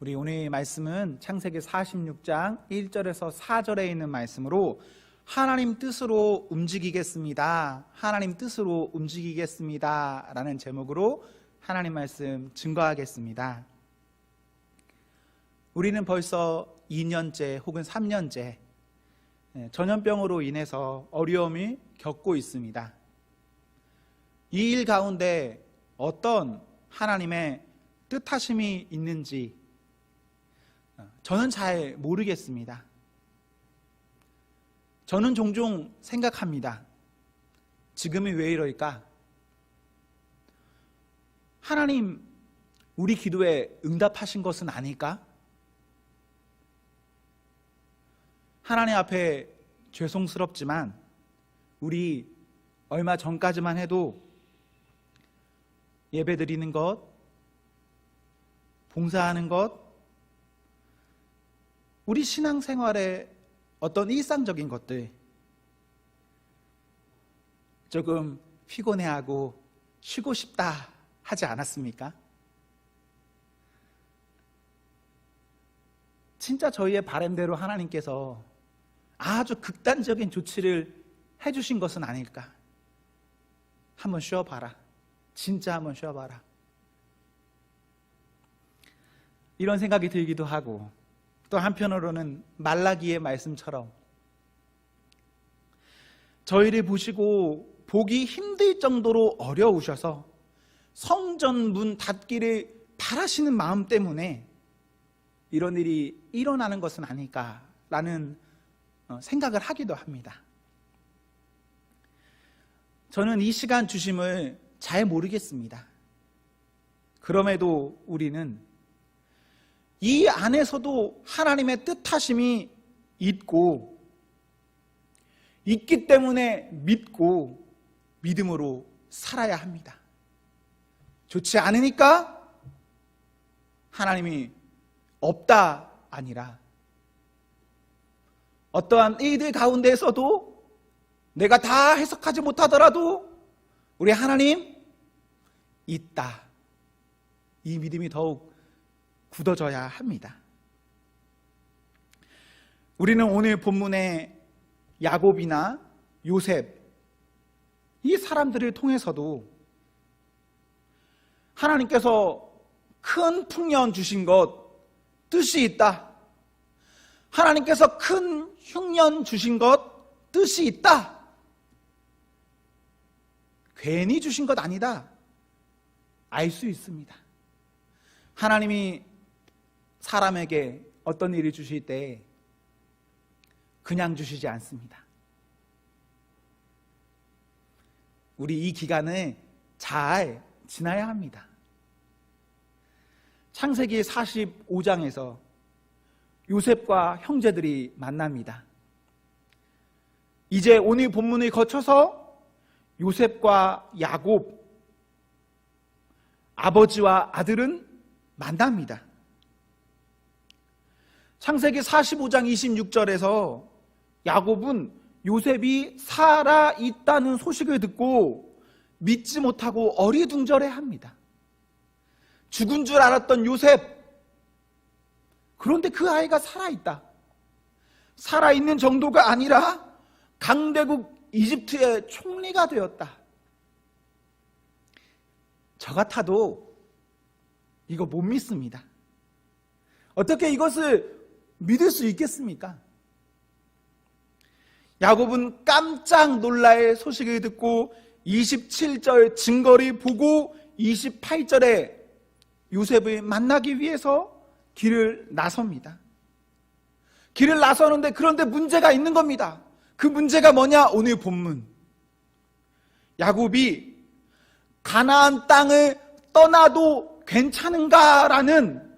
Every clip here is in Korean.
우리 오늘 말씀은 창세기 46장 1절에서 4절에 있는 말씀으로 하나님 뜻으로 움직이겠습니다. 하나님 뜻으로 움직이겠습니다. 라는 제목으로 하나님 말씀 증거하겠습니다. 우리는 벌써 2년째 혹은 3년째 전염병으로 인해서 어려움을 겪고 있습니다. 이 일 가운데 어떤 하나님의 뜻하심이 있는지 저는 잘 모르겠습니다. 저는 종종 생각합니다. 지금이 왜 이럴까? 하나님, 우리 기도에 응답하신 것은 아닐까? 하나님 앞에 죄송스럽지만 우리 얼마 전까지만 해도 예배 드리는 것, 봉사하는 것, 우리 신앙생활의 어떤 일상적인 것들 조금 피곤해하고 쉬고 싶다 하지 않았습니까? 진짜 저희의 바람대로 하나님께서 아주 극단적인 조치를 해주신 것은 아닐까? 한번 쉬어봐라. 진짜 한번 쉬어봐라. 이런 생각이 들기도 하고, 또 한편으로는 말라기의 말씀처럼 저희를 보시고 보기 힘들 정도로 어려우셔서 성전 문 닫기를 바라시는 마음 때문에 이런 일이 일어나는 것은 아닐까라는 생각을 하기도 합니다. 저는 이 시간 주심을 잘 모르겠습니다. 그럼에도 우리는 이 안에서도 하나님의 뜻하심이 있고 있기 때문에 믿고 믿음으로 살아야 합니다. 좋지 않으니까 하나님이 없다 아니라 어떠한 일들 가운데에서도 내가 다 해석하지 못하더라도 우리 하나님 있다. 이 믿음이 더욱 굳어져야 합니다. 우리는 오늘 본문의 야곱이나 요셉, 이 사람들을 통해서도 하나님께서 큰 풍년 주신 것 뜻이 있다. 하나님께서 큰 흉년 주신 것 뜻이 있다. 괜히 주신 것 아니다. 알 수 있습니다. 하나님이 사람에게 어떤 일을 주실 때 그냥 주시지 않습니다. 우리 이 기간을 잘 지나야 합니다. 창세기 45장에서 요셉과 형제들이 만납니다. 이제 오늘 본문을 거쳐서 요셉과 야곱, 아버지와 아들은 만납니다. 창세기 45장 26절에서 야곱은 요셉이 살아있다는 소식을 듣고 믿지 못하고 어리둥절해합니다. 죽은 줄 알았던 요셉, 그런데 그 아이가 살아있다. 살아있는 정도가 아니라 강대국 이집트의 총리가 되었다. 저 같아도 이거 못 믿습니다. 어떻게 이것을 믿을 수 있겠습니까? 야곱은 깜짝 놀랄 소식을 듣고 27절 증거를 보고 28절에 요셉을 만나기 위해서 길을 나섭니다. 길을 나서는데 그런데 문제가 있는 겁니다. 그 문제가 뭐냐? 오늘 본문. 야곱이 가나안 땅을 떠나도 괜찮은가라는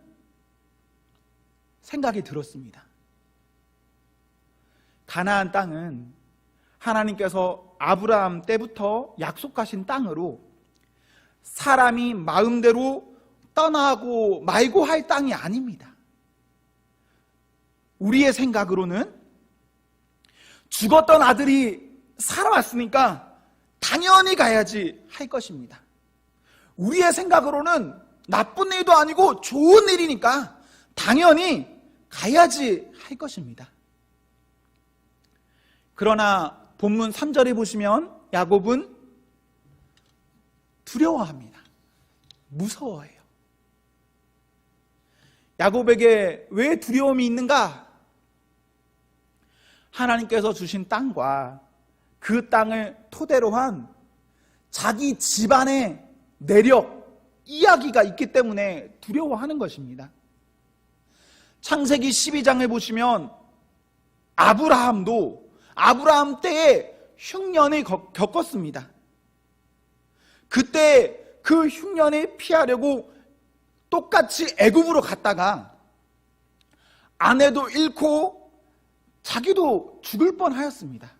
생각이 들었습니다. 가나안 땅은 하나님께서 아브라함 때부터 약속하신 땅으로 사람이 마음대로 떠나고 말고 할 땅이 아닙니다. 우리의 생각으로는 죽었던 아들이 살아왔으니까 당연히 가야지 할 것입니다. 우리의 생각으로는 나쁜 일도 아니고 좋은 일이니까 당연히 가야지 할 것입니다. 그러나 본문 3절에 보시면 야곱은 두려워합니다. 무서워해요. 야곱에게 왜 두려움이 있는가? 하나님께서 주신 땅과 그 땅을 토대로 한 자기 집안의 내력, 이야기가 있기 때문에 두려워하는 것입니다. 창세기 12장을 보시면 아브라함도 아브라함 때에 흉년을 겪었습니다. 그때 그 흉년을 피하려고 똑같이 애굽으로 갔다가 아내도 잃고 자기도 죽을 뻔하였습니다.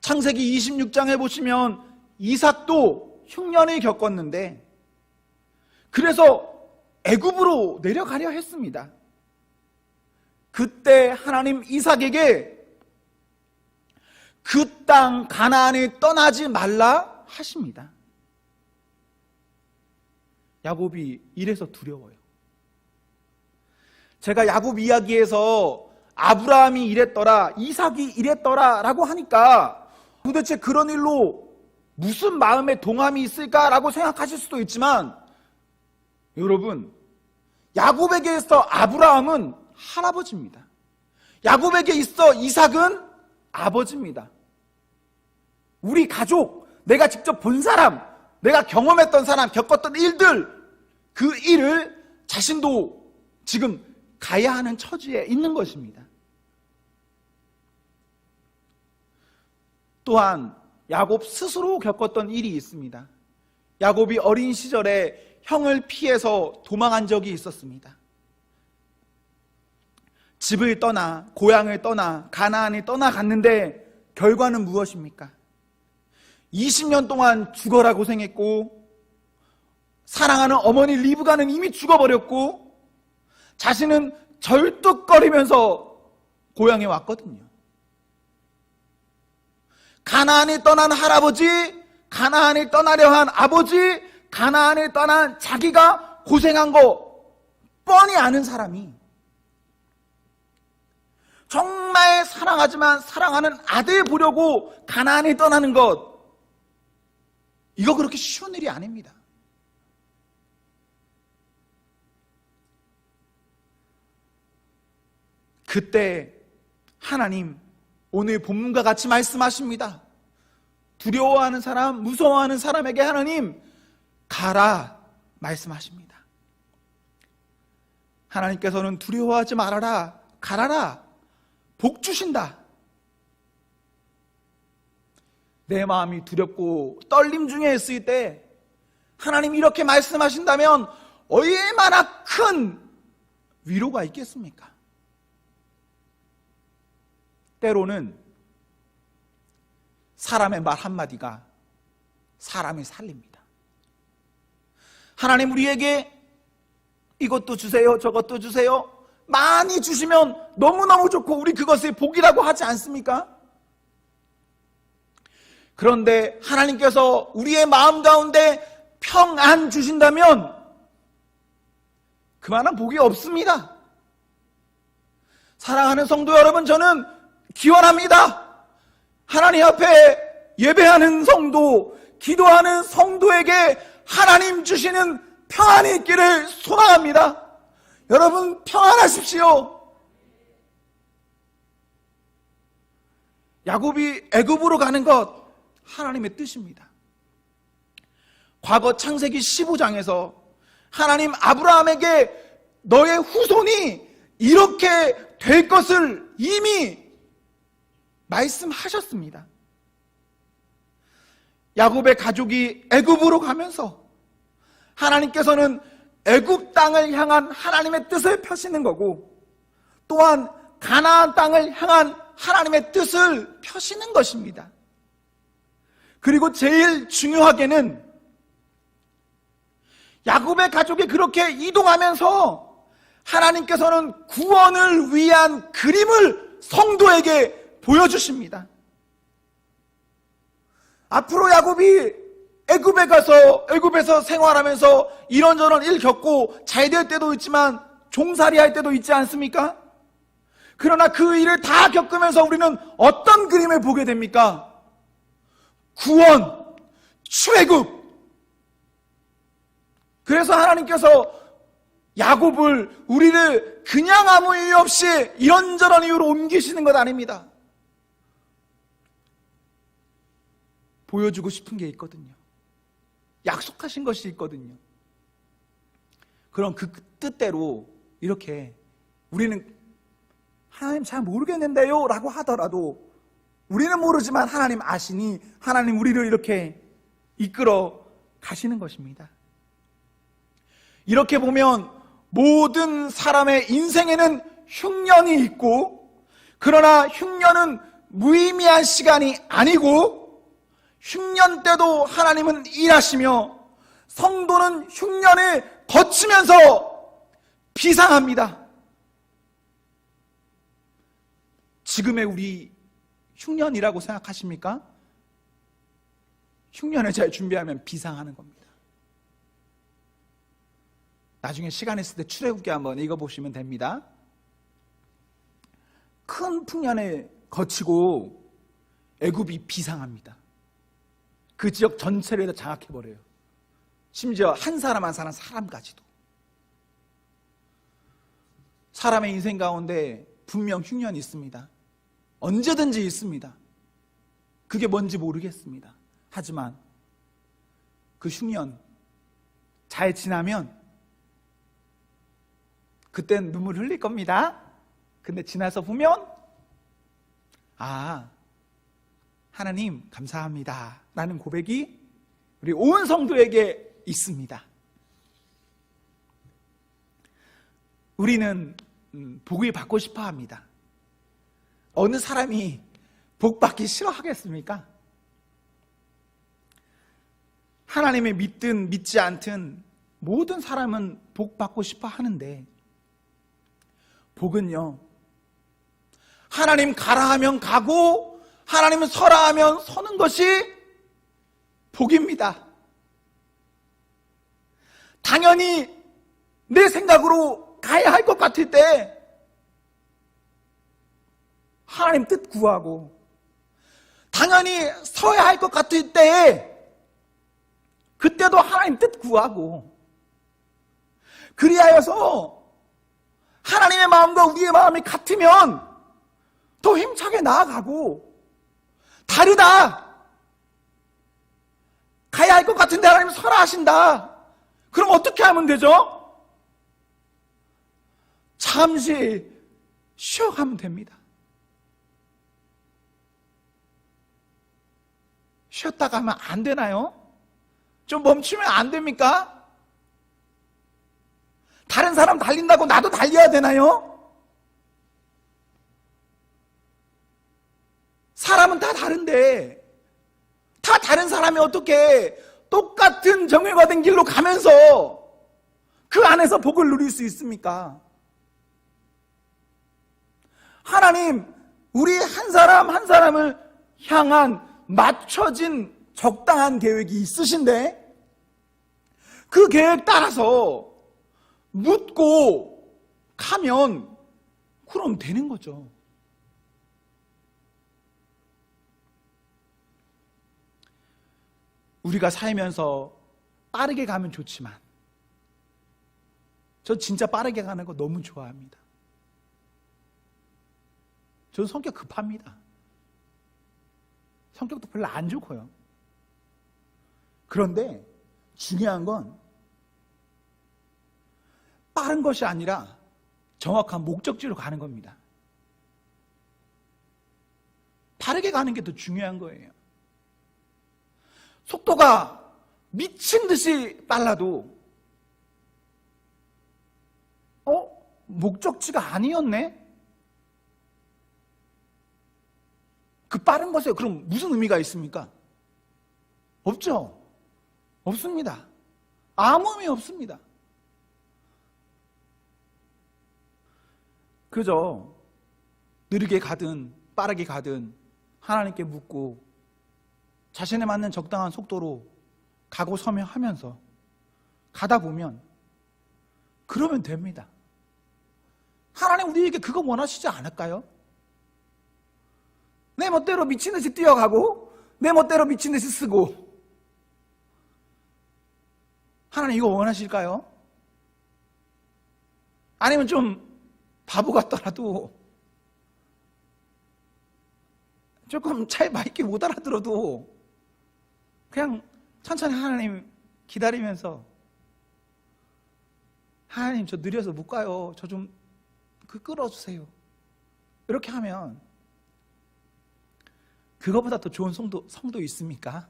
창세기 26장에 보시면 이삭도 흉년을 겪었는데 그래서 애굽으로 내려가려 했습니다. 그때 하나님 이삭에게 그 땅 가나안을 떠나지 말라 하십니다. 야곱이 이래서 두려워요. 제가 야곱 이야기에서 아브라함이 이랬더라, 이삭이 이랬더라 라고 하니까 도대체 그런 일로 무슨 마음의 동함이 있을까라고 생각하실 수도 있지만, 여러분, 야곱에게 있어 아브라함은 할아버지입니다. 야곱에게 있어 이삭은 아버지입니다. 우리 가족, 내가 직접 본 사람, 내가 경험했던 사람, 겪었던 일들, 그 일을 자신도 지금 가야 하는 처지에 있는 것입니다. 또한 야곱 스스로 겪었던 일이 있습니다. 야곱이 어린 시절에 형을 피해서 도망한 적이 있었습니다. 집을 떠나, 고향을 떠나, 가나안을 떠나갔는데 결과는 무엇입니까? 20년 동안 죽어라 고생했고, 사랑하는 어머니 리브가는 이미 죽어버렸고, 자신은 절뚝거리면서 고향에 왔거든요. 가나안을 떠난 할아버지, 가나안을 떠나려 한 아버지, 가나안을 떠난 자기가 고생한 거 뻔히 아는 사람이 정말 사랑하지만 사랑하는 아들 보려고 가나안을 떠나는 것, 이거 그렇게 쉬운 일이 아닙니다. 그때 하나님 오늘 본문과 같이 말씀하십니다. 두려워하는 사람, 무서워하는 사람에게 하나님 가라 말씀하십니다. 하나님께서는 두려워하지 말아라, 가라라, 복 주신다. 내 마음이 두렵고 떨림 중에 있을 때 하나님 이렇게 말씀하신다면 얼마나 큰 위로가 있겠습니까? 때로는 사람의 말 한마디가 사람을 살립니다. 하나님 우리에게 이것도 주세요, 저것도 주세요, 많이 주시면 너무너무 좋고 우리 그것을 복이라고 하지 않습니까? 그런데 하나님께서 우리의 마음 가운데 평안 주신다면 그만한 복이 없습니다. 사랑하는 성도 여러분, 저는 기원합니다. 하나님 앞에 예배하는 성도, 기도하는 성도에게 하나님 주시는 평안이 있기를 소망합니다. 여러분 평안하십시오. 야곱이 애굽으로 가는 것 하나님의 뜻입니다. 과거 창세기 15장에서 하나님 아브라함에게 너의 후손이 이렇게 될 것을 이미 말씀하셨습니다. 야곱의 가족이 애굽으로 가면서 하나님께서는 애굽 땅을 향한 하나님의 뜻을 펴시는 거고, 또한 가나안 땅을 향한 하나님의 뜻을 펴시는 것입니다. 그리고 제일 중요하게는 야곱의 가족이 그렇게 이동하면서 하나님께서는 구원을 위한 그림을 성도에게 보여주십니다. 앞으로 야곱이 애굽에 가서 애굽에서 생활하면서 이런저런 일 겪고 잘 될 때도 있지만 종살이 할 때도 있지 않습니까? 그러나 그 일을 다 겪으면서 우리는 어떤 그림을 보게 됩니까? 구원, 출애굽. 그래서 하나님께서 야곱을, 우리를 그냥 아무 이유 없이 이런저런 이유로 옮기시는 것 아닙니다. 보여주고 싶은 게 있거든요. 약속하신 것이 있거든요. 그럼 그 뜻대로 이렇게 우리는 하나님 잘 모르겠는데요 라고 하더라도 우리는 모르지만 하나님 아시니 하나님 우리를 이렇게 이끌어 가시는 것입니다. 이렇게 보면 모든 사람의 인생에는 흉년이 있고, 그러나 흉년은 무의미한 시간이 아니고 흉년 때도 하나님은 일하시며 성도는 흉년을 거치면서 비상합니다. 지금의 우리 흉년이라고 생각하십니까? 흉년을 잘 준비하면 비상하는 겁니다. 나중에 시간 있을 때 출애굽기 한번 읽어보시면 됩니다. 큰 풍년을 거치고 애굽이 비상합니다. 그 지역 전체를 다 장악해버려요. 심지어 한 사람 한 사람까지도. 사람의 인생 가운데 분명 흉년이 있습니다. 언제든지 있습니다. 그게 뭔지 모르겠습니다. 하지만 그 흉년 잘 지나면 그땐 눈물 흘릴 겁니다. 근데 지나서 보면 하나님 감사합니다 라는 고백이 우리 온 성도에게 있습니다. 우리는 복을 받고 싶어 합니다. 어느 사람이 복 받기 싫어하겠습니까? 하나님을 믿든 믿지 않든 모든 사람은 복 받고 싶어 하는데, 복은요, 하나님 가라 하면 가고 하나님은 서라 하면 서는 것이 복입니다. 당연히 내 생각으로 가야 할 것 같을 때 하나님 뜻 구하고, 당연히 서야 할 것 같을 때 그때도 하나님 뜻 구하고, 그리하여서 하나님의 마음과 우리의 마음이 같으면 더 힘차게 나아가고, 다르다, 가야 할 것 같은데 하나님 서라 하신다, 그럼 어떻게 하면 되죠? 잠시 쉬어가면 됩니다. 쉬었다 가면 안 되나요? 좀 멈추면 안 됩니까? 다른 사람 달린다고 나도 달려야 되나요? 사람은 다 다른데, 다 다른 사람이 어떻게 똑같은 정결과된 길로 가면서 그 안에서 복을 누릴 수 있습니까? 하나님, 우리 한 사람 한 사람을 향한 맞춰진 적당한 계획이 있으신데, 그 계획 따라서 묻고 가면 그럼 되는 거죠. 우리가 살면서 빠르게 가면 좋지만, 저 진짜 빠르게 가는 거 너무 좋아합니다. 저는 성격 급합니다. 성격도 별로 안 좋고요. 그런데 중요한 건 빠른 것이 아니라 정확한 목적지로 가는 겁니다. 다르게 가는 게 더 중요한 거예요. 속도가 미친 듯이 빨라도 목적지가 아니었네? 그 빠른 것에 그럼 무슨 의미가 있습니까? 없죠. 없습니다. 아무 의미 없습니다. 그저 느리게 가든 빠르게 가든 하나님께 묻고 자신에 맞는 적당한 속도로 가고 서며 하면서 가다 보면 그러면 됩니다. 하나님 우리에게 그거 원하시지 않을까요? 내 멋대로 미친 듯이 뛰어가고 내 멋대로 미친 듯이 쓰고 하나님 이거 원하실까요? 아니면 좀 바보 같더라도 조금 잘 맑게 못 알아들어도 그냥 천천히 하나님 기다리면서 하나님 저 느려서 못 가요. 저 좀 끌어주세요. 이렇게 하면 그거보다 더 좋은 성도 있습니까?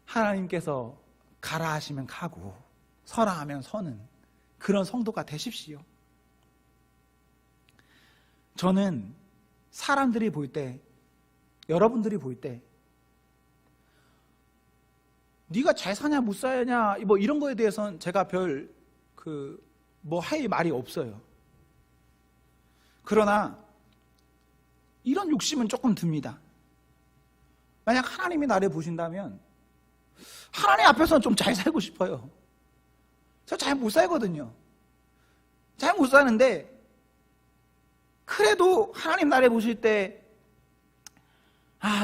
하나님께서 가라 하시면 가고 서라 하면 서는 그런 성도가 되십시오. 저는 사람들이 볼 때, 여러분들이 볼 때 네가 잘 사냐 못 사냐 뭐 이런 거에 대해서는 제가 별 할 말이 없어요. 그러나 이런 욕심은 조금 듭니다. 만약 하나님이 나를 보신다면 하나님 앞에서는 좀 잘 살고 싶어요. 저 잘 못 살거든요. 잘 못 사는데 그래도 하나님 나를 보실 때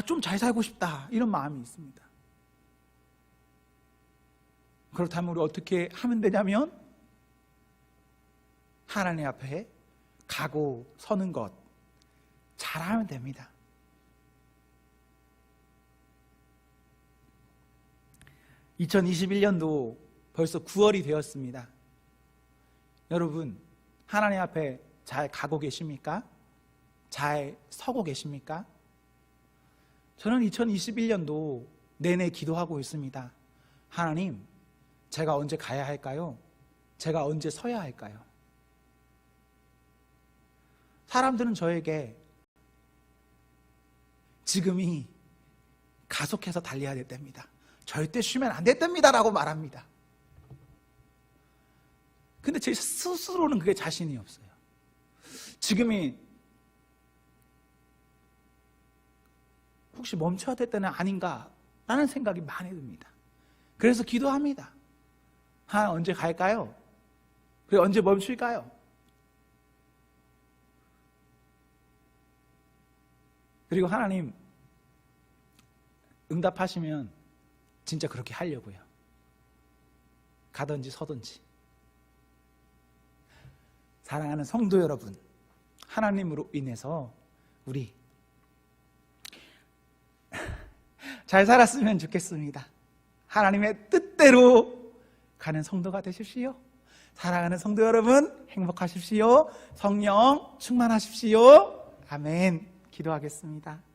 좀 잘 살고 싶다 이런 마음이 있습니다. 그렇다면 우리 어떻게 하면 되냐면 하나님 앞에 가고 서는 것 잘하면 됩니다. (2021년도) 벌써 9월이 되었습니다. 여러분 하나님 앞에 잘 가고 계십니까? 잘 서고 계십니까? 저는 2021년도 내내 기도하고 있습니다. 하나님, 제가 언제 가야 할까요? 제가 언제 서야 할까요? 사람들은 저에게 지금이 가속해서 달려야 될 때입니다. 절대 쉬면 안 될 때입니다 라고 말합니다. 근데 제 스스로는 그게 자신이 없어요. 지금이 혹시 멈춰야 될 때는 아닌가 라는 생각이 많이 듭니다. 그래서 기도합니다. 하나님 언제 갈까요? 그리고 언제 멈출까요? 그리고 하나님 응답하시면 진짜 그렇게 하려고요. 가든지 서든지. 사랑하는 성도 여러분, 하나님으로 인해서 우리 잘 살았으면 좋겠습니다. 하나님의 뜻대로 가는 성도가 되십시오. 사랑하는 성도 여러분, 행복하십시오. 성령 충만하십시오. 아멘. 기도하겠습니다.